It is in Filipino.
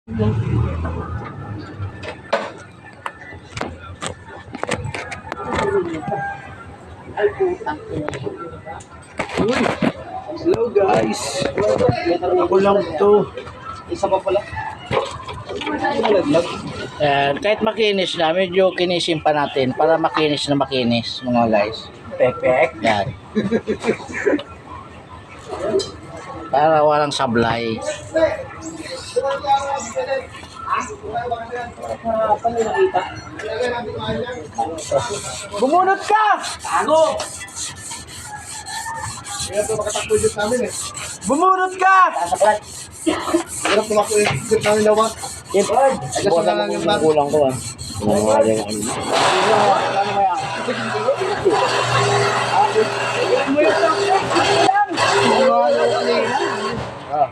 Hello guys. Ako lang to. Isa pa pala. And kahit makinis na, medyo kinisin pa natin para makinis na makinis, mga guys. Pek-pek. Yan. Para walang sablay. Bumunot ka! Tago! Kaya ito makatakbo dito sa amin eh. Bumunot ka! Sasaklat. Hirap tumakbo dito sa amin daw. Yun, Ay, kasi na lang yung bago. kulang ko ah. Nangaling ang Mo yung lang. ah,